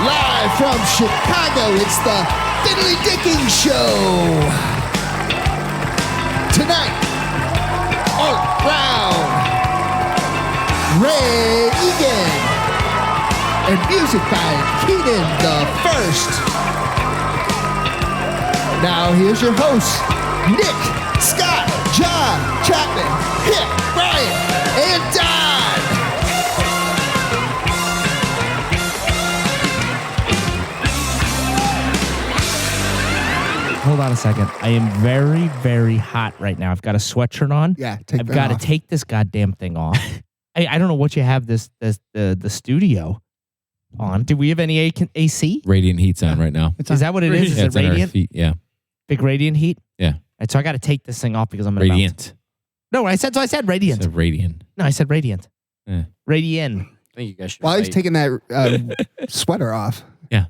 Live from Chicago, it's the Fiddly Dicking Show. Tonight, Art Brown, Ray Egan, and music by Keaton the First. Now here's your hosts, Nick, Scott, John, Chapman, Hip, Brian, and Don. Hold on a second. I am very, very hot right now. I've got a sweatshirt on. Yeah, I've got to take this goddamn thing off. I don't know what you have the studio on. Do we have any AC? Radiant heat's on right now. Is that what it is? Is it on our radiant? feet. Yeah. Big radiant heat? Yeah. All right, so I got to take this thing off because I'm going to Radiant. No, I said radiant. It's a radiant. No, I said radiant. Yeah. Radiant. I think you guys should. While he's taking that sweater off. Yeah.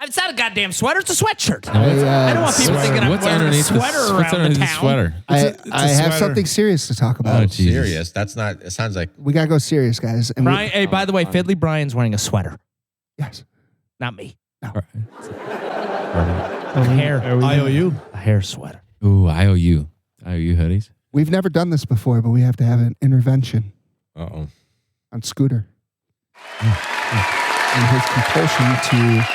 It's not a goddamn sweater. It's a sweatshirt. No, I don't want people sweater. thinking I'm What's wearing a underneath sweater what's around underneath the the town. sweater? I have sweater. something serious to talk about. Oh, Jesus. Serious. That's not. It sounds like. We got to go serious, guys. And Brian, hey, by the way, Fiddly Brian's wearing a sweater. yes. Not me. Right. A hair. IOU. A hair sweater. Ooh, IOU. IOU hoodies. We've never done this before, but we have to have an intervention Uh-oh. on Scooter. And his compulsion to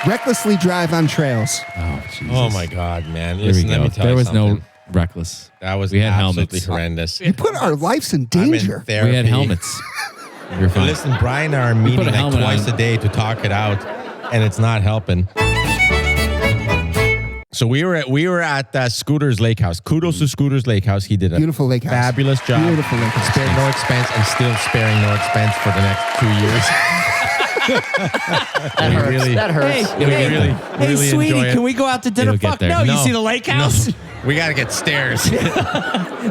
recklessly drive on trails. Oh, Jesus. Oh my God, man! Here Listen, we let go. me tell There you was something. no reckless. That was We had absolutely helmets. horrendous. You put our lives in I'm in danger. therapy. We had helmets. You're fine. Listen, Brian and I are put meeting a like helmet twice on. a day to talk it out, and it's not helping. So we were at Scooter's Lake House. Kudos to Scooter's Lake House. He did a Beautiful lake house. fabulous job. Beautiful lake house. Spared no expense and still sparing no expense for the next 2 years. That hurts. Really- That hurts. Hey, really, hey, really sweetie, enjoy it. can we go out to dinner? It'll get Fuck there. no, No. you see the lake house? No, we got to get stairs.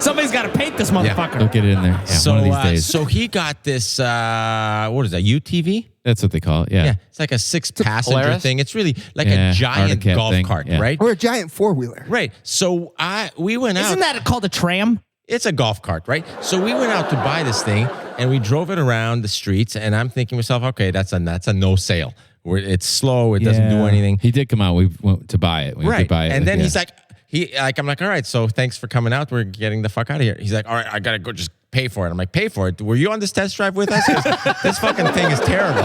Somebody's got to paint this motherfucker. Don't get it in there. Yeah, So, one of these days. so he got this, what is that, UTV? That's what they call it. Yeah. Yeah, it's like a 6-passenger Polaris thing. It's really like Yeah, a giant Arctic Cat golf thing, cart, yeah. right? Or a giant four-wheeler. Right. So we went out. Isn't that called a tram? It's a golf cart, right? So we went out to buy this thing, and we drove it around the streets. And I'm thinking to myself, okay, that's a no sale. It's slow. It doesn't do Yeah. anything. He did come out. We went to buy it. We Right. did buy it. And then yeah. he's like, I'm like, all right. So thanks for coming out. We're getting the fuck out of here. He's like, all right, I gotta go. Just pay for it. I'm like, pay for it. Were you on this test drive with us? 'Cause this fucking thing is terrible.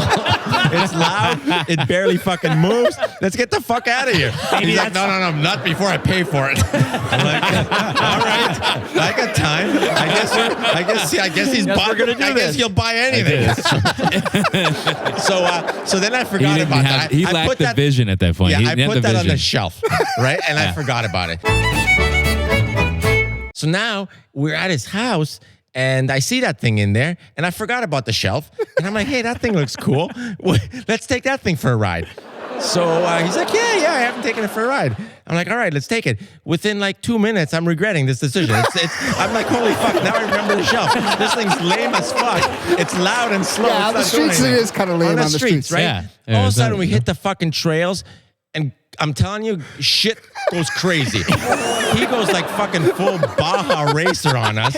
It's loud. It barely fucking moves. Let's get the fuck out of here. He's like, no, not before I pay for it. I'm like, all right, I got time. I guess he's bought. I guess he'll buy anything. So then I forgot about that. He I lacked put the that, vision at that point. yeah, He I didn't put have the that on the vision. shelf, right? And I forgot about it. So now we're at his house, and I see that thing in there, and I forgot about the shelf. And I'm like, hey, that thing looks cool. Let's take that thing for a ride. So he's like, yeah, I haven't taken it for a ride. I'm like, all right, let's take it. Within like 2 minutes, I'm regretting this decision. I'm like, holy fuck, now I remember the shelf. This thing's lame as fuck. It's loud and slow. Yeah, on It's the not doing streets it anything. is kind of lame on the streets. right? Yeah. All of a it's sudden, not- we hit the fucking trails, and I'm telling you, shit goes crazy. He goes like fucking full Baja racer on us.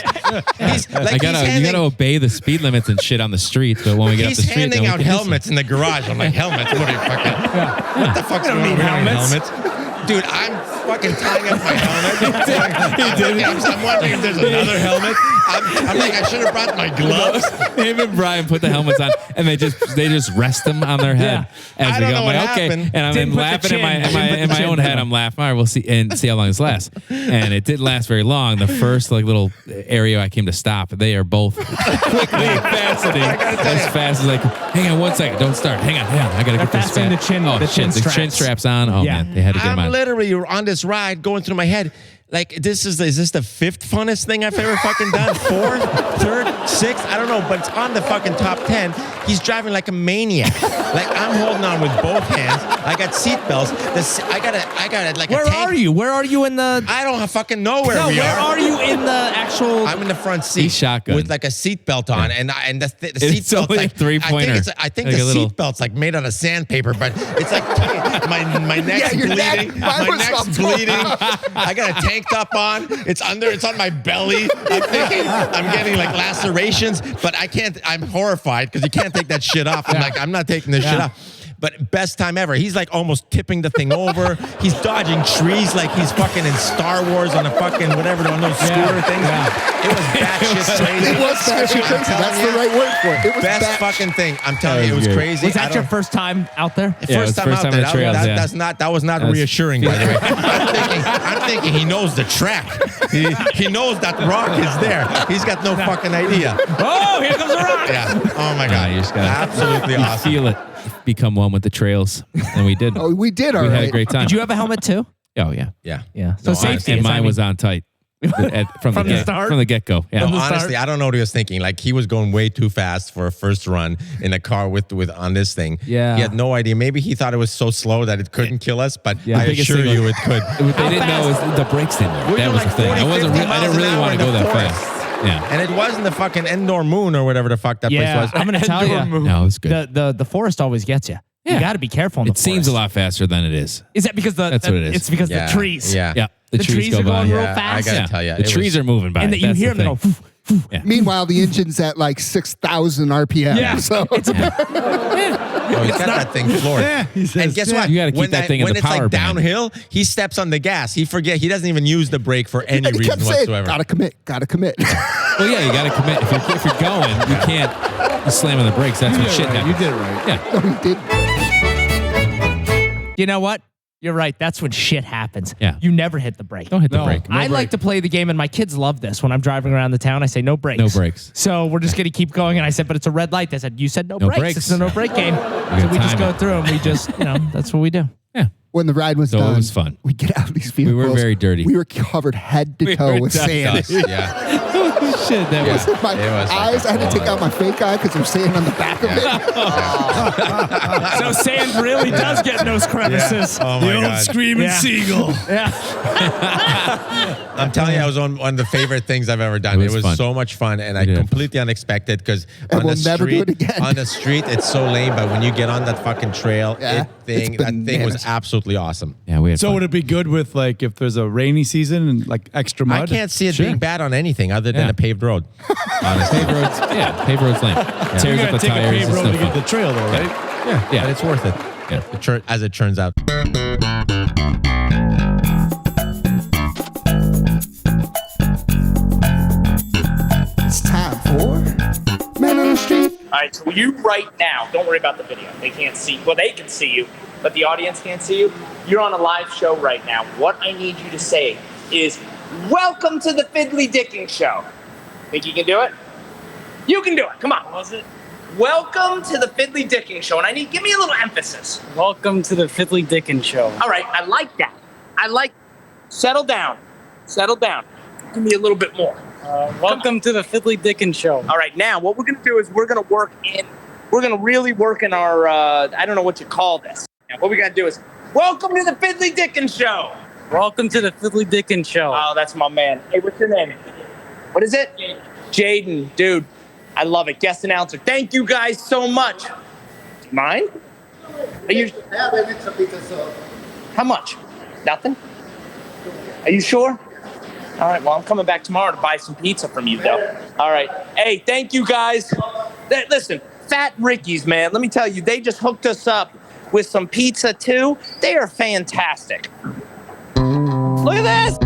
He's like, You gotta obey the speed limits and shit on the streets, but when we get off he's the street, handing then we out can do helmets in the garage. I'm like, helmets? What are you fucking? What the fuck's going on? need We don't helmets. Dude, I'm fucking tying up my helmet. I'm wondering if there's another helmet. I'm like, I should have brought my gloves. Him and Brian put the helmets on, and they just rest them on their head as I we don't go. know I'm like, what okay, happened. and I'm Didn't put the laughing chin. in Didn't put the my chin own head. down. I'm laughing. All right, we'll see how long this lasts. And it didn't last very long. The first like little area I came to stop, they are both quickly fastening as fast as like. Hang on 1 second, don't start. Hang on. I gotta get this fasten fast. the chin- Oh the shit, chin the chin straps. straps on. Oh Yeah. man, they had to get them I'm on. literally on this ride going through my head. Like, is this the 5th funnest thing I've ever fucking done? 4th, 3rd, 6th? I don't know, but it's on the fucking top 10. He's driving like a maniac. Like, I'm holding on with both hands. I got seatbelts. I got like a Where tank. are you? Where are you in the... I don't fucking know where we where are you in the actual... I'm in the front seat He's shotgun. with like a seatbelt on, and the It's seatbelt's only a like three-pointer. I think Like the a little- seatbelt's like made out of sandpaper, but it's like my neck's your neck- bleeding. mine My was neck's up. bleeding. I got a tank top on. It's on my belly. I'm thinking I'm getting like lacerations, but I can't. I'm horrified because you can't take that shit off. I'm like, I'm not taking this shit off. but best time ever. He's like almost tipping the thing over. He's dodging trees like he's fucking in Star Wars on a fucking whatever, on those scooter things. It was batshit crazy. It was batshit crazy. That's the right word for it. It was best fucking thing. I'm telling you, it was crazy. Was that your first time out there? First time out there. That was not reassuring, by the way. I'm thinking he knows the track. He knows that rock is there. He's got no fucking idea. Oh, here comes the rock. Yeah. Oh my God. You just gotta Absolutely awesome. feel it. Become one with the trails. And we did. Oh, we did all we right. had a great time. Did you have a helmet too? Oh, yeah. Yeah. Yeah. So No, safety. And is, mine was on tight. From the start? From the get-go. Yeah. No, honestly, I don't know what he was thinking. Like he was going way too fast for a first run in a car with on this thing. Yeah. He had no idea. Maybe he thought it was so slow that it couldn't kill us, but Yeah. I Biggest assure thing you was- it could. They didn't know the brakes didn't work. We That were was like the thing. 40, 50 I didn't miles really an want to hour go in the that forest. fast. Yeah. And it wasn't the fucking Endor Moon or whatever the fuck that place Yeah, was. I'm gonna tell you. No, it was good. The forest always gets you. You Yeah. got to be careful. In It the seems a forest. lot faster than it is. Is that because That's what it is. It's because Yeah. the trees. Yeah. Yeah. The trees go are by. going real Yeah, I fast. gotta tell you, The it trees was- are moving by. and that you That's hear the them thing. go. Poof, Yeah. Meanwhile, the engine's at like 6,000 RPM. Yeah. So It's Oh, he's got that thing floored. And guess what? You gotta keep when that thing in when the it's power like band. downhill, he steps on the gas. He doesn't even use the brake for any and he reason kept saying, whatsoever. gotta commit. Well, yeah, you got to commit. If you're going, you can't slam on the brakes. That's when shit happens. You did it right. Yeah. No, he didn't. You know what? You're right. That's when shit happens. Yeah. You never hit the brake. Don't hit the No. brake. I like to play the game, and my kids love this. When I'm driving around the town, I say no brakes. No brakes. So we're just gonna keep going. And I said, but it's a red light. They said, you said no, No brakes. brakes. It's a no brake game. So gotta we just time go it. through, and we just, that's what we do. Yeah. When the ride was So it done, was fun. we get out of these vehicles. were very dirty. We were covered head to toe were with dust. sand. Yeah. Shit, that was. My It was like eyes, a I had to full take out my fake eye because there's sand on the back of it. So sand really does get in those crevices. Oh my God. Screaming Yeah. seagull. Yeah. I'm telling you, I was on one of the favorite things I've ever done. It It was was fun. so much fun, and I did. completely unexpected because And on we'll the never do street, it again. on the street, it's so lame. But when you get on that fucking trail, Yeah, that thing it's was bananas. absolutely awesome. Yeah, we had So fun. would it be good with like if there's a rainy season and like extra mud? I can't see it Sure. being bad on anything other than Yeah. a paved road. Honestly, Paved roads, paved roads lame. You Tears up gotta the take a tires. paved It's road no to get fun. the trail though, right? Yeah. but it's worth it. Yeah. As it turns out. It's time for Man on the Street. All right, so you right now, don't worry about the video. They can't see. Well, they can see you, but the audience can't see you. You're on a live show right now. What I need you to say is, "Welcome to the Fiddly Dicking Show." Think you can do it? You can do it. Come on. What was it? Welcome to the Fiddly Dicking Show, and give me a little emphasis. Welcome to the Fiddly Dickin' Show. All right, I like that. Settle down. Settle down. Give me a little bit more. Welcome to the Fiddly Dickin' Show. All right, now what we're gonna do is we're gonna really work in our, I don't know what you call this. Now, what we gotta do is, welcome to the Fiddly Dickin' Show. Welcome to the Fiddly Dickin' Show. Oh, that's my man. Hey, what's your name? What is it? Jaden, dude. I love it. Guest announcer. Thank you guys so much. Mine? Are you? How much? Nothing? Are you sure? All right, well, I'm coming back tomorrow to buy some pizza from you, though. All right. Hey, thank you, guys. Listen, Fat Ricky's, man, let me tell you, they just hooked us up with some pizza, too. They are fantastic. Look at this.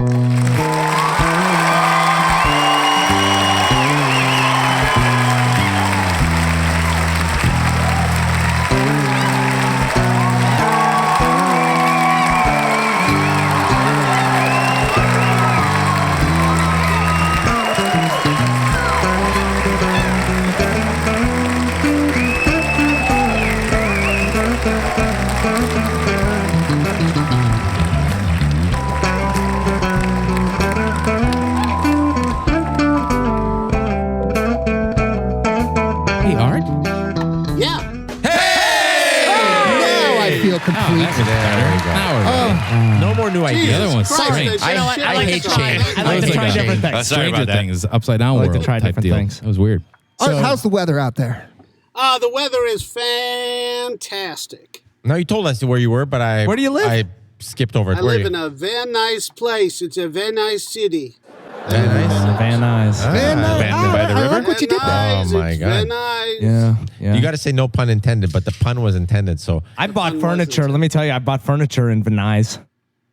Hey, Art. Yeah. Hey! Now I feel complete. There we go. Now we're ready. No more new The ideas. other one's Christ, strange. you know what? I hate change. I like to try different things. Stranger Things, upside down I like to world try type different deal. things. That was weird. Art, how's the weather out there? The weather is fantastic. No, you told us where you were, but Where do you live? I skipped over it. I Where live are in you? a very nice place. It's a very nice city. Van Nuys. Van Nuys. Van Nuys. Van by the I river? like what you did there. Oh, my It's God. Van Nuys. Yeah. You got to say no pun intended, but the pun was intended. So I bought furniture. Let me tell you, I bought furniture in Van Nuys.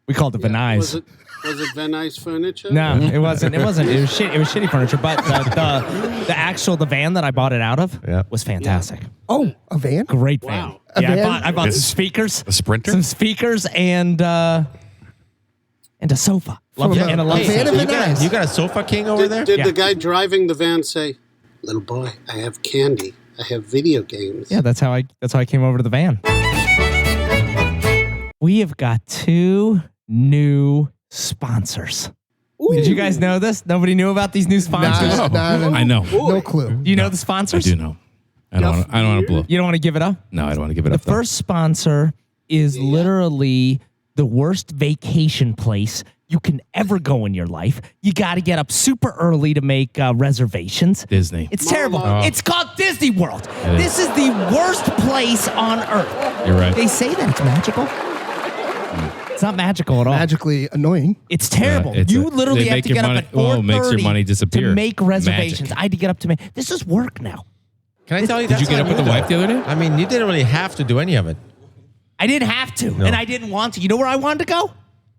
We called it Van Nuys. Was it Van Nuys furniture? No, it wasn't. It wasn't. It was shit. It was shitty furniture. But the van that I bought it out of was fantastic. Oh, a van? Great van. Wow. A Yeah, van? I bought some speakers, A Sprinter? some speakers, and a sofa. Love From it. And a love a van seat. of you Van got, Nuys. you got a sofa king over there? Did Yeah. the guy driving the van say, "Little boy, I have candy. I have video games"? Yeah, that's how I came over to the van. We have got 2 new sponsors. Did you guys know this? Nobody knew about these new sponsors. I know. No clue. Do you know the I sponsors? do know. I don't want to blow. You don't want to give it up? No, I don't want to give it The up. though. first sponsor is literally the worst vacation place you can ever go in your life. You got to get up super early to make reservations. Disney. It's terrible. Oh. It's called Disney World. It This is the worst place on earth. You're right. They say that it's magical. It's not magical at all. Magically annoying. It's terrible. Yeah, you literally they have make to your get money- up at 4:30 makes your money disappear. to make reservations. Magic. I had to get up to make. This is work now. Can I tell you? Did you that's get up on with the though. wife the other day? I mean, you didn't really have to do any of it. I didn't have to, and I didn't want to. You know where I wanted to go? I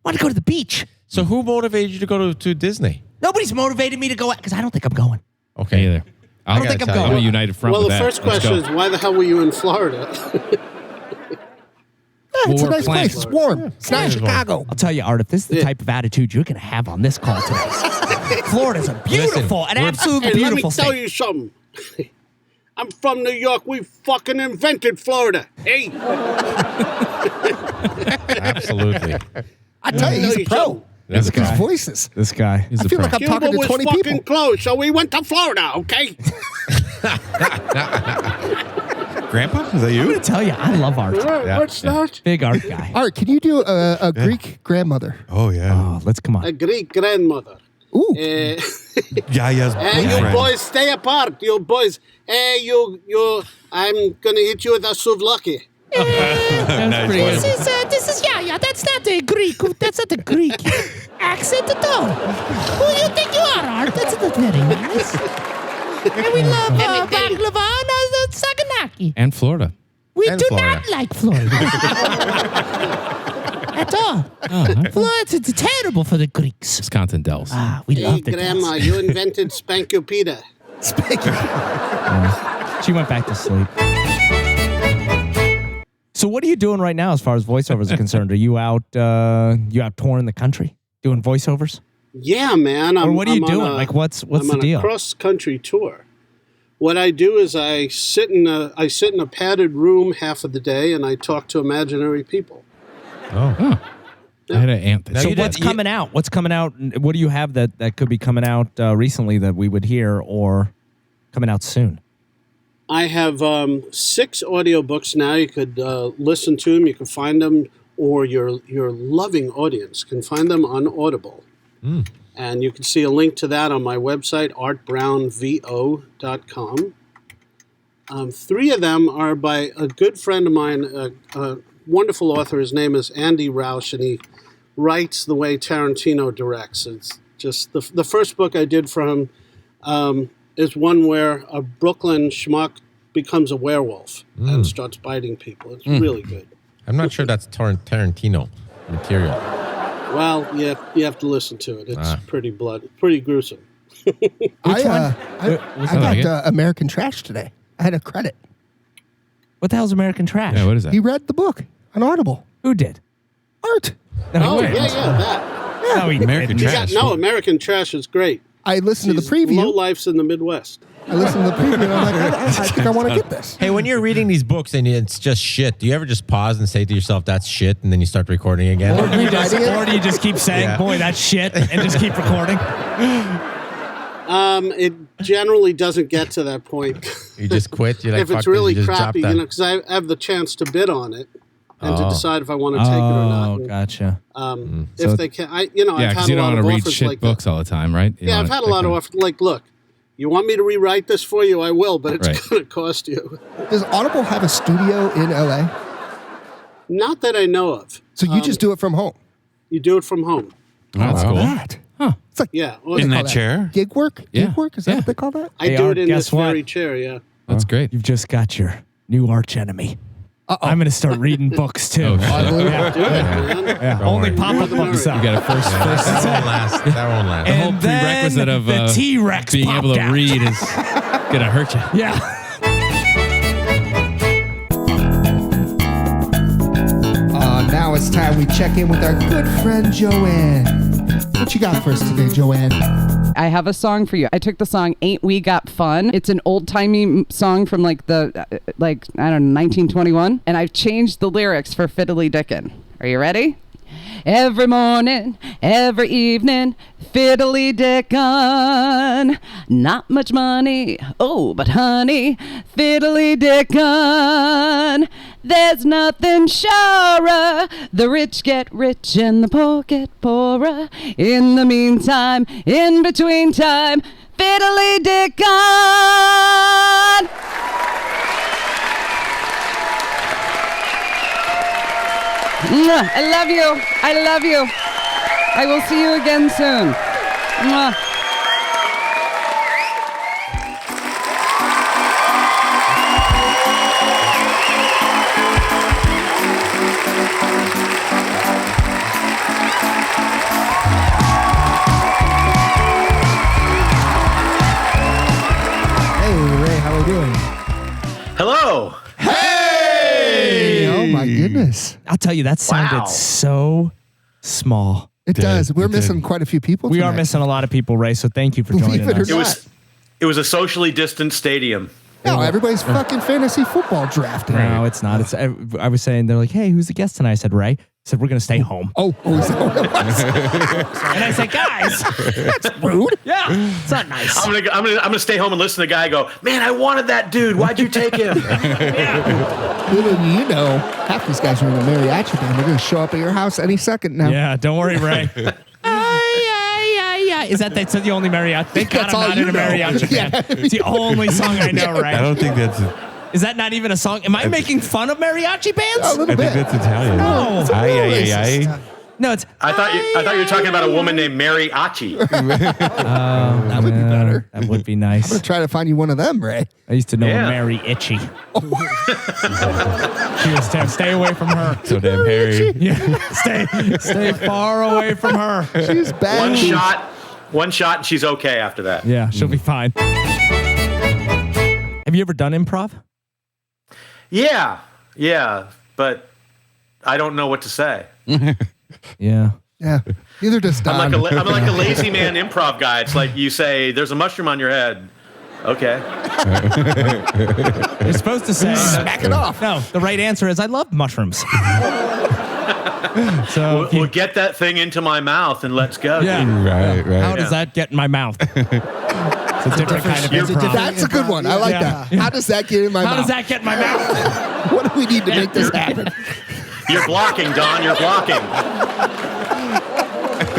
wanted to go to the beach. So who motivated you to go to Disney? Nobody's motivated me to go because I don't think I'm going. Okay. Me either. I don't think I'm I'm a going. United Front Well, with the that. first Let's question go. is, why the hell were you in Florida? It's a we're nice planning. place. It's warm. It's not Chicago. I'll tell you, Art, if this is the type of attitude you're going to have on this call today, Florida's a beautiful, an absolutely Hey, let me beautiful tell state. you something. I'm from New York. We fucking invented Florida. Hey, Absolutely. I tell you, he's a pro. That's Look at guy. his voices. This guy. He's I a feel pro. like I'm Cuba talking to was 20 fucking people. closed, so we went to Florida. Okay. Grandpa? Is that I'm you? going to tell you, I love Art. What's that? Big Art guy. Art, can you do a Greek grandmother? Oh, yeah. Oh, let's come A on. Greek grandmother. Ooh. Yaya's Hey, you boys, stay apart. You boys. Hey, you. I'm gonna hit you with a souvlaki. This is yeah. That's not the Greek. That's not the Greek accent at all. Who do you think you are, Art? That's not very nice. And we love baklava and saganaki. And Florida. We And do Florida. not like Florida at all. Florida, it's terrible for the Greeks. Wisconsin Dells. We Hey, love the Grandma, Dells. you invented Spankopita. She went back to sleep. So what are you doing right now as far as voiceovers are concerned? Are you out touring the country doing voiceovers? Yeah, man. Or what are you I'm on doing? Like what's I'm the on deal? a cross-country tour. What I do is I sit in a padded room half of the day and I talk to imaginary people. I had an aunt that Now So you what's did- coming out? What's coming out? What do you have that could be coming out recently that we would hear or coming out soon? I have 6 audiobooks now. You could listen to them. You can find them, or your loving audience can find them on Audible. And you can see a link to that on my website, artbrownvo.com. 3 of them are by a good friend of mine, a wonderful author. His name is Andy Rausch, and he writes the way Tarantino directs. It's just the first book I did for him is one where a Brooklyn schmuck becomes a werewolf and starts biting people. It's really good. I'm not sure that's Tarantino material. Well, you have to listen to it. It's pretty gruesome. I like got American Trash today. I had a credit. What the hell's American Trash? Yeah, what is that? He read the book on Audible. Who did? Art. Oh, wait. yeah, that. No, he American didn't. Trash. American Trash is great. I listened to the Low preview. lifes in the Midwest. I listened to the preview and I'm like, I think I want to get this. Hey, when you're reading these books and it's just shit, do you ever just pause and say to yourself, that's shit, and then you start recording again? Or rewriting it. Or do you just keep saying, boy, that's shit, and just keep recording? It generally doesn't get to that point. You just quit? You're like, If fuck it's this, really you just drop crappy, that. because I have the chance to bid on it and to decide if I want to take it or not. Oh, And, gotcha. if they can, Yeah, I've because had you a don't lot want of to read offers shit like books that. all the time, right? You Yeah, wanna I've had a pick lot of one. offers. Like, look, you want me to rewrite this for you? I will, but it's Right. going to cost you. Does Audible have a studio in LA? Not that I know of. So you just do it from home? You do it from home. Oh, that's cool. That. It's like Yeah. what do In they call that chair? Gig work? Yeah. Gig work? Is that Yeah. what they call that? I Hey, do Art, it in guess this what? very chair, yeah. That's great. You've just got your new arch enemy. I'm going to start reading books too. Oh, shit. Do it, man. Yeah. Don't Only worry. pop-up The books merrier. out. You got a first. That won't last. That won't last. The whole And then prerequisite of the T-Rex being able to popped out. read is gonna hurt you. Yeah. Now it's time we check in with our good friend Joanne. What you got for us today, Joanne? I have a song for you. I took the song "Ain't We Got Fun." It's an old-timey song from I don't know, 1921, and I've changed the lyrics for Fiddly Dickin'. Are you ready? Every morning, every evening, fiddly dickin'. Not much money, oh, but honey, fiddly dickin'. There's nothing surer. The rich get rich and the poor get poorer. In the meantime, in between time, fiddly dickin'. Mwah. I love you. I love you. I will see you again soon. Mwah. Hey, Ray, how are we doing? Hello. Hey! Oh my goodness. I'll tell you, that sounded Wow. so small. It does. We're missing quite a few people We tonight. are missing a lot of people, Ray, so thank you for Believe joining it or us. not. It was a socially distant stadium. No, everybody's fucking fantasy football drafting. No, it's not. It's. I was saying, they're like, hey, who's the guest tonight? I said, Ray. I said, we're going to stay home. Oh, is that what it was? And I said, guys. That's rude. Yeah, it's not nice. I'm gonna stay home and listen to the guy go, man, I wanted that dude. Why'd you take him? Little do you know, half these guys are in a mariachi band. They're going to show up at your house any second now. Yeah, don't worry, Ray. Is that that's the only mariachi? Thank God That's I'm all not you in a know. mariachi band. Yeah. It's the only song I know, right? I don't think that's. Is that not even a song? Am I making fun of mariachi A bands? little I bit. think that's Italian. No. It's a Ay, little ay, racist. ay, ay. No, it's. I thought you were talking about a woman named Mary Achi. That would be better. That would be I'm going nice. to try to find you one of them, Ray. I used to know Yeah. a Mary Itchy. She was stay away from her. So damn hairy. Yeah, stay far away from her. She's bad. One shot, and she's okay after that. Yeah, she'll be fine. Have you ever done improv? Yeah, but I don't know what to say. Yeah. Yeah. Neither does Don. I'm like a lazy man improv guy. It's like you say, "There's a mushroom on your head." Okay. You're supposed to say Smack it off. No, the right answer is I love mushrooms. So We'll get that thing into my mouth and let's go. Yeah. dude. Right, right. how does that get in my mouth? It's a different kind of improv. That's a good one. I like Yeah. that. How does that get in my How mouth? does that get in my mouth? What do we need to make this happen? You're blocking, Don. You're blocking.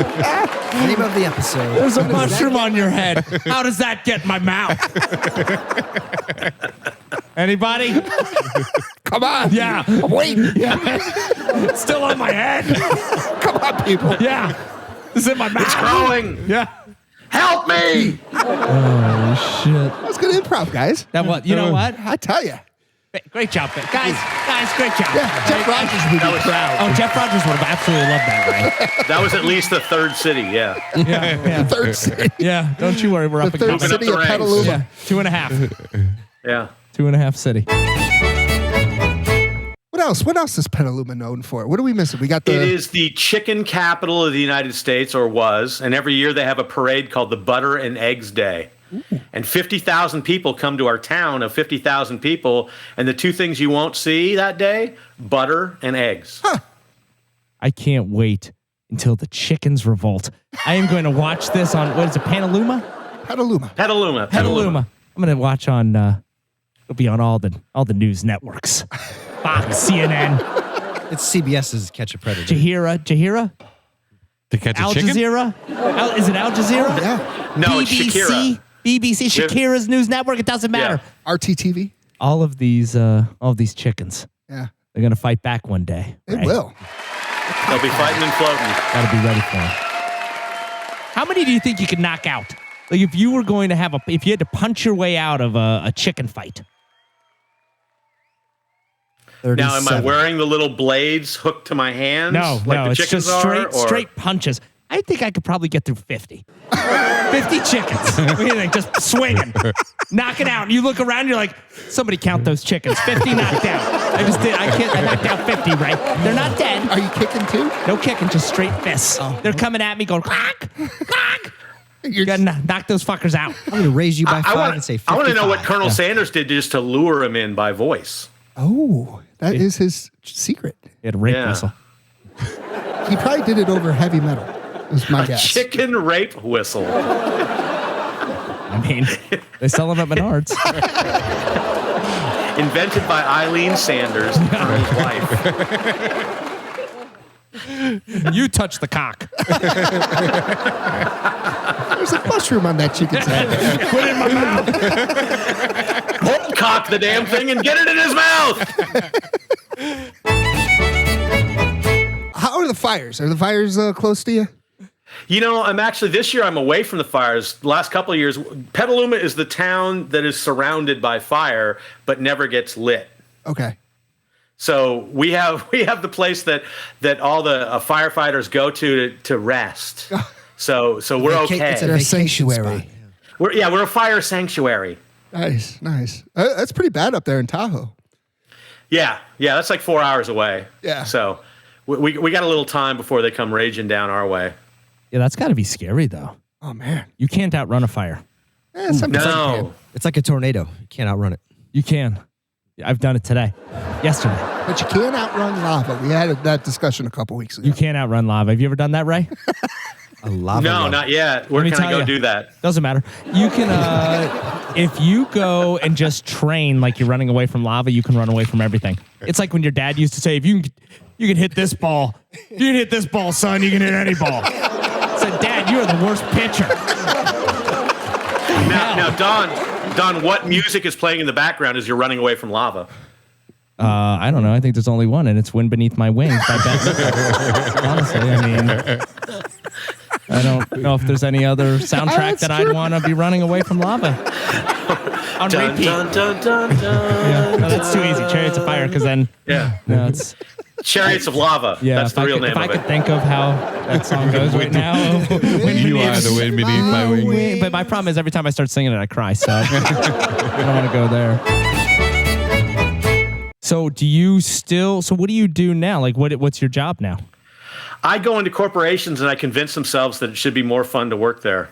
Name of the episode. There's a mushroom on your head. How does that get in my mouth? Anybody? Come on. Yeah. I'm waiting. It's still on my head. Come on, people. Yeah. It's in my mouth. It's growing. Yeah. Help me. Oh shit. That was good improv, guys. That what? You know what? I tell you. Great job, guys. Great job. Yeah, Jeff Rogers would be proud. Oh, Jeff Rogers would have absolutely loved that, right? That was at least the third city. Yeah. Yeah. Third city. Yeah. Don't you worry. We're up The third against it. Moving up city the of ranks. Petaluma. Yeah. 2.5. Yeah. 2.5 city. What else? What else is Petaluma known for? What are we missing? We got the. It is the chicken capital of the United States, or was, and every year they have a parade called the Butter and Eggs Day. And 50,000 people come to our town of 50,000 people, and the two things you won't see that day, butter and eggs. I can't wait until the chickens revolt. I am going to watch this on, what is it, Petaluma? Petaluma. Petaluma. I'm going to watch on, it'll be on all the news networks. Fox, CNN, It's CBS's Catch a Predator. Jahira, To catch Al a chicken? Jazeera. Is it Al Jazeera? Yeah. No, it's Shakira. BBC, Shakira's news network. It doesn't matter. Yeah. RTTV. All of these chickens. Yeah. They're going to fight back one day. It right? will. They'll be fighting and floating. Got to be ready for them. How many do you think you could knock out? Like if you were going to if you had to punch your way out of a chicken fight. Now, am I 37. wearing the little blades hooked to my hands? No, like the it's chickens just are, straight punches. I think I could probably get through 50. 50 chickens. What do you think? Just swinging, knocking out. And you look around, you're like, somebody count those chickens. 50 knocked out. I just did. I knocked out 50, right? They're not dead. Are you kicking too? No kicking, just straight fists. They're coming at me going, clack, clack. You gotta knock those fuckers out. I'm going to raise you by 5 and say 55. I want to know what Colonel Sanders did just to lure him in by voice. Oh, that is his secret. He had a rape whistle. He probably did it over heavy metal. Is my guess. Chicken rape whistle. I mean, they sell them at Menards. Invented by Eileen Sanders, Colonel's wife. You touch the cock. There's a mushroom on that chicken's head. Put it in my mouth. Hold cock the damn thing and get it in his mouth. How are the fires? Are the fires close to you? You know, this year I'm away from the fires. The last couple of years, Petaluma is the town that is surrounded by fire but never gets lit. Okay. So we have the place that all the firefighters go to rest. So we're okay. It's a sanctuary. We're a fire sanctuary. Nice. That's pretty bad up there in Tahoe. Yeah, that's like 4 hours away. Yeah. So we got a little time before they come raging down our way. Yeah, that's got to be scary, though. Oh, man. You can't outrun a fire. No. It's like a tornado. You can't outrun it. You can. I've done it yesterday. But you can't outrun lava. We had that discussion a couple weeks ago. You can't outrun lava. Have you ever done that, Ray? A lava. No, not yet. Where can I go do that? Doesn't matter. You can, if you go and just train like you're running away from lava, you can run away from everything. It's like when your dad used to say, if you can hit this ball, you can hit this ball, son, you can hit any ball. I said, Dad, you are the worst pitcher. Now, Don, what music is playing in the background as you're running away from lava? I don't know. I think there's only one, and it's "Wind Beneath My Wings" by Ben. Honestly, I mean, I don't know if there's any other soundtrack that I'd want to be running away from lava on Dun, repeat. dun, dun, dun, dun. Yeah, no, that's too easy. Chariots of Fire, because then no, it's Chariots of Lava. yeah. That's the real name if of I it. could think of how that song goes right now, You are the wind beneath my wings. But my problem is every time I start singing it, I cry. So I don't want to go there. So do you still? So what do you do now? Like what's your job now? I go into corporations and I convince themselves that it should be more fun to work there.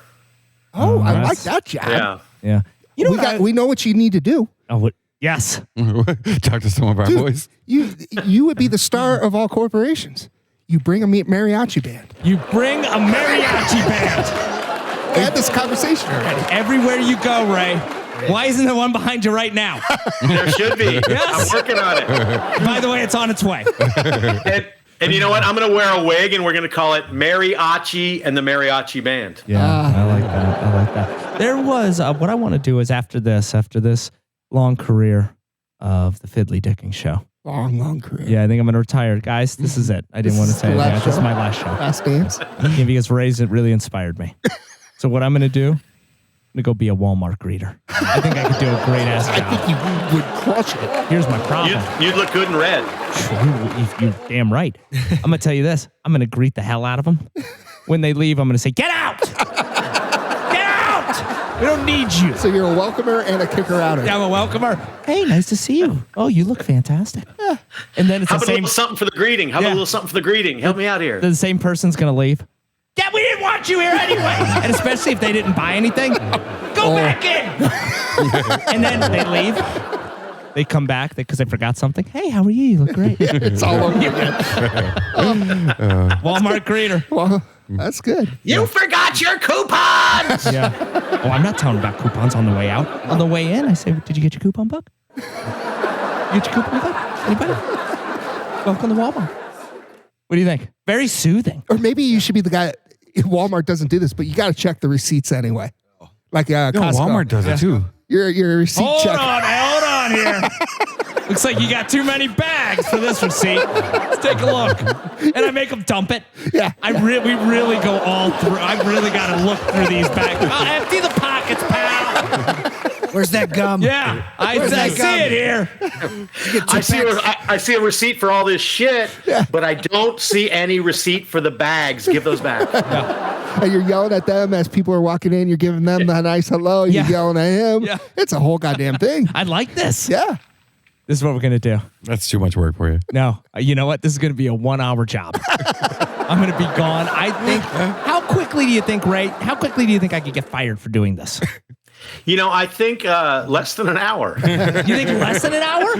Oh, I like that job. Yeah. You know we know what you need to do. Oh, what? Yes. Talk to some of our boys. You would be the star of all corporations. You bring a mariachi band. You bring a mariachi band. We had this conversation already. Everywhere you go, Ray. Why isn't there one behind you right now? There should be. Yes. I'm working on it. By the way, it's on its way. And you know what? I'm going to wear a wig and we're going to call it Mariachi and the Mariachi Band. Yeah, I like that. There was what I want to do is after this long career of the Fiddly Dicking Show. Long career. Yeah, I think I'm going to retire. Guys, this is it. I didn't want to say that. This is my last show. Last dance. Yeah, because Ray's it really inspired me. So what I'm going to do, I'm going to go be a Walmart greeter. I think I could do a great ass job. I think you would crush it. Here's my problem. You'd look good in red. You're damn right. I'm going to tell you this. I'm going to greet the hell out of them. When they leave, I'm going to say, get out! Get out! We don't need you. So you're a welcomer and a kicker outer. Yeah, I'm a welcomer. Hey, nice to see you. Oh, you look fantastic. Yeah. And then it's How the about a same. little something for the greeting? How about a little something for the greeting? Help me out here. The same person's going to leave. Yeah, we didn't want you here anyway. And especially if they didn't buy anything. Go back in. And then they leave. They come back because they forgot something. Hey, how are you? You look great. It's all over again. Walmart greeter. Well, that's good. You forgot your coupons! Yeah. Oh, I'm not telling about coupons on the way out. On the way in, I say, did you get your coupon book? You get your coupon book? Anybody? Welcome to Walmart. What do you think? Very soothing. Or maybe you should be the guy. Walmart doesn't do this, but you got to check the receipts anyway. Like Costco. Walmart does it too. Your receipt check. Hold on here. Looks like you got too many bags for this receipt. Let's take a look. And I make them dump it. Yeah. We really go all through. I really got to look through these bags. I'll empty the pockets, pal. Where's that gum? Yeah, I see it here. I see a receipt for all this shit, but I don't see any receipt for the bags. Give those back. And you're yelling at them as people are walking in. You're giving them the nice hello. You're yelling at him. Yeah. It's a whole goddamn thing. I like this. Yeah. This is what we're going to do. That's too much work for you. No, you know what? This is going to be a 1 hour job. I'm going to be gone. I think, how quickly do you think, Ray? How quickly do you think I could get fired for doing this? You know, I think less than an hour. You think less than an hour?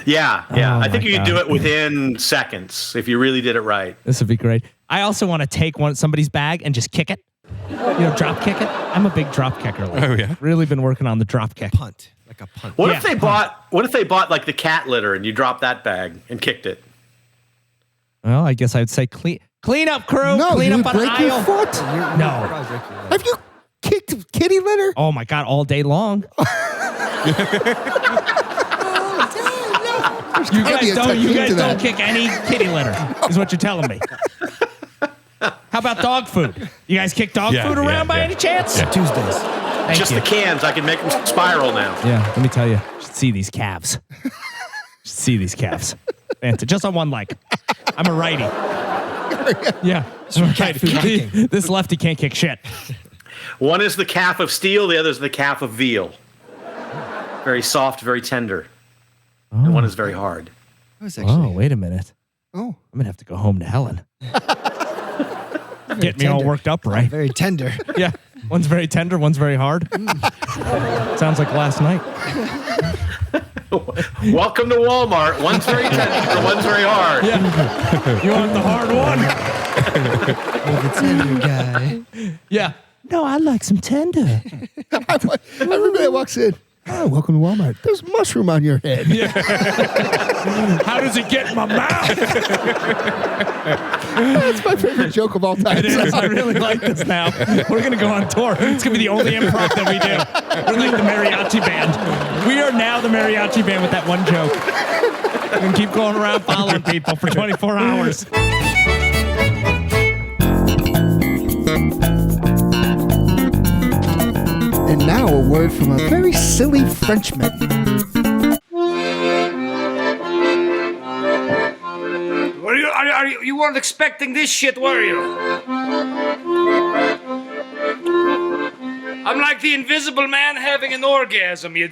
Yeah. Oh, I think my you could do God. it within seconds if you really did it right. This would be great. I also want to take somebody's bag and just kick it. Drop kick it. I'm a big drop kicker. Oh, yeah? Really been working on the drop kick. Punt. Like a punt. What if they bought like the cat litter and you dropped that bag and kicked it? Well, I guess I'd say clean up, crew. No, clean you up an break your aisle. foot. No. Have you kicked kitty litter? Oh my God, all day long. You guys don't kick any kitty litter, is what you're telling me. How about dog food? You guys kick dog food around by any chance? Yeah. Tuesdays. Thank Just you. the cans. I can make them spiral now. Yeah, let me tell you. You should see these calves. Fantastic. Just on one leg. I'm a righty. Yeah. cat food kicking. This lefty can't kick shit. One is the calf of steel. The other is the calf of veal. Very soft, very tender. And one is very hard. Oh, wait a minute. Oh. I'm going to have to go home to Helen. Get me all worked up, right? Very tender. Yeah. One's very tender, one's very hard. Sounds like last night. Welcome to Walmart. One's very tender, one's very hard. Yeah. You want the hard one? The tender guy. Yeah. No, I like some tender. Everybody walks in. Oh, welcome to Walmart. There's a mushroom on your head. Yeah. How does it get in my mouth? That's my favorite joke of all time. It is. I really like this now. We're going to go on tour. It's going to be the only improv that we do. We're like the mariachi band. We are now the mariachi band with that one joke. We're going to keep going around following people for 24 hours. And now a word from a very silly Frenchman. You weren't expecting this shit, were you? I'm like the Invisible Man having an orgasm. You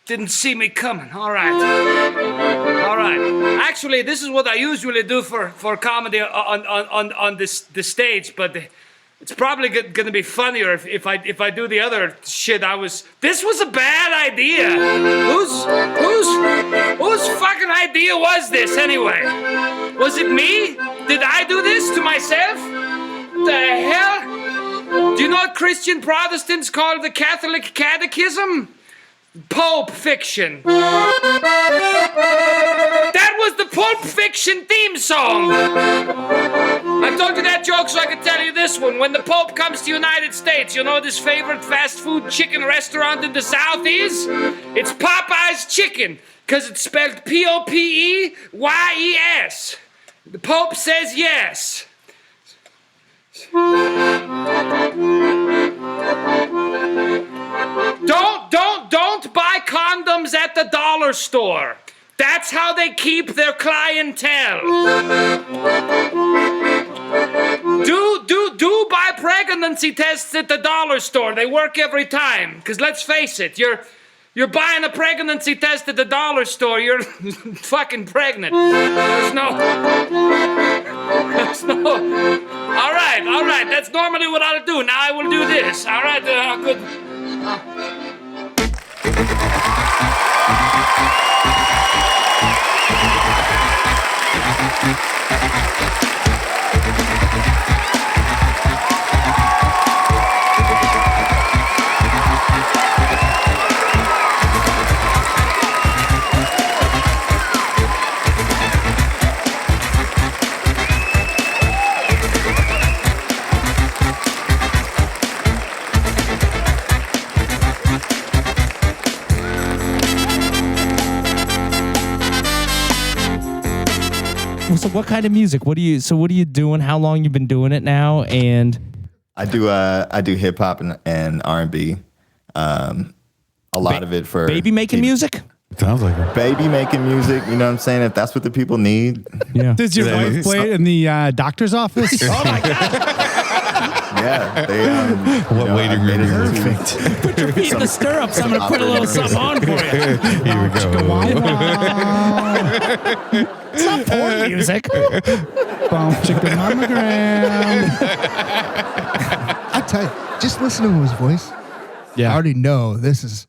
didn't see me coming. All right. Actually, this is what I usually do for comedy on the stage, but it's probably gonna be funnier if I do the other shit. This was a bad idea. Whose fucking idea was this anyway? Was it me? Did I do this to myself? The hell? Do you know what Christian Protestants call the Catholic Catechism? Pulp Fiction. That was the Pulp Fiction theme song. I told you that joke so I could tell you this one. When the Pope comes to the United States, you know what his favorite fast food chicken restaurant in the South is? It's Popeye's Chicken, because it's spelled Popeyes. The Pope says yes. Don't buy condoms at the dollar store. That's how they keep their clientele. Do buy pregnancy tests at the dollar store. They work every time. Because let's face it, you're buying a pregnancy test at the dollar store, you're fucking pregnant. There's no. All right. That's normally what I'll do. Now I will do this. All right, good. So what kind of music? What are you doing? How long you been doing it now? And I do hip hop and R&B. A lot of it for baby making music. Sounds like it. Baby making music. You know what I'm saying? If that's what the people need. Yeah. Does your wife play in the doctor's office? Oh my God. Yeah. They, What waiting room is Perfect. Put your feet in the stirrups. I'm gonna put a little something on for you. Here we go. It's not porn music. Bump chicken mammogram. I tell you, just listen to his voice. Yeah. I already know this is.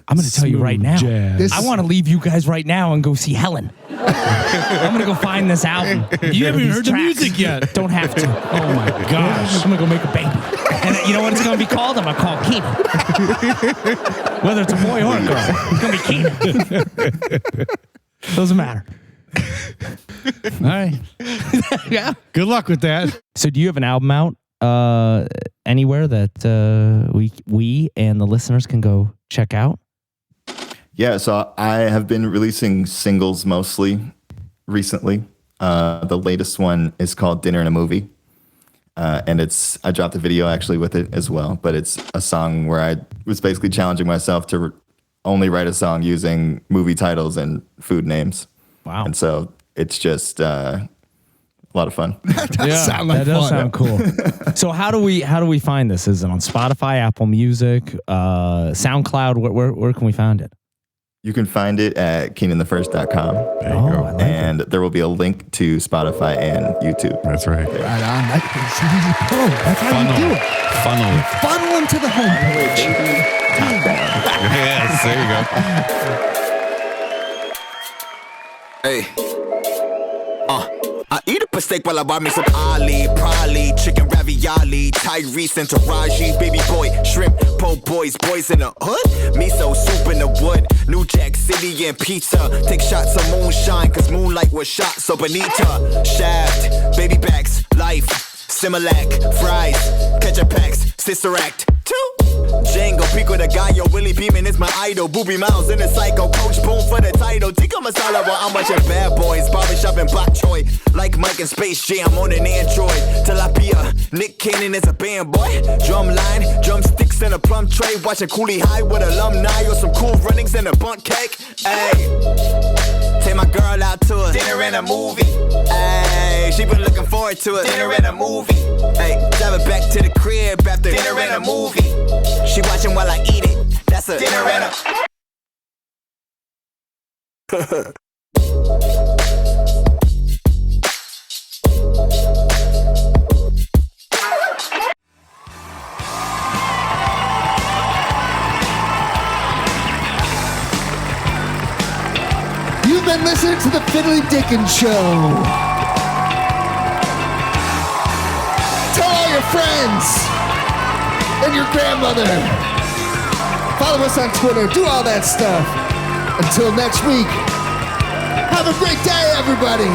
I'm going to tell you right now. Jazz. I want to leave you guys right now and go see Helen. I'm going to go find this album. You haven't heard the music yet. Don't have to. Oh my gosh. I'm going to go make a baby. And you know what it's going to be called? I'm going to call it Keenan. Whether it's a boy or a girl, it's going to be Keenan. Doesn't matter. All right. Yeah. Good luck with that. So do you have an album out anywhere that we and the listeners can go check out? Yeah, so I have been releasing singles mostly recently. The latest one is called Dinner and a Movie. And I dropped a video actually with it as well, but it's a song where I was basically challenging myself to only write a song using movie titles and food names. Wow. And so it's just a lot of fun. That does sound like that does fun. sound cool. So how do we find this? Is it on Spotify, Apple Music, SoundCloud? Where can we find it? You can find it at KeenanTheFirst.com. There you go. I like And there will be a link to Spotify and YouTube. That's right. Right on. That's easy pull. That's how you do it. Funnel it. Funnel him to the homepage. Yes, there you go. Hey. I eat a steak while I buy me some Ali, Prali, chicken ravioli, Tyrese and Taraji, baby boy, shrimp, po' boys, boys in the hood, miso soup in the wood, New Jack City and pizza, take shots of moonshine, cause moonlight was shot, so Benita, Shaft, baby backs, life, Similac, fries, ketchup packs, sister act, 2. Django, Pico the Gallo, Willie Beeman is my idol. Booby Miles in the psycho, Coach Boom for the title. Tikka Masala while I'm watching Bad Boys, Barbershop and Bok Choy. Like Mike and Space Jam on an Android. Tilapia, Nick Cannon is a band boy. Drumline, drumsticks and a plum tray. Watching Cooley High with alumni or some cool runnings and a bunk cake. Ayy, take my girl out to a dinner and a movie. Ayy, she been looking forward to a dinner and a movie. Ayy, drive her back to the crib after dinner and a movie. She watching while I eat it. That's a dinner and a. You've been listening to the Fiddly Dickens Show. Tell all your friends and your grandmother. Follow us on Twitter. Do all that stuff. Until next week, have a great day, everybody.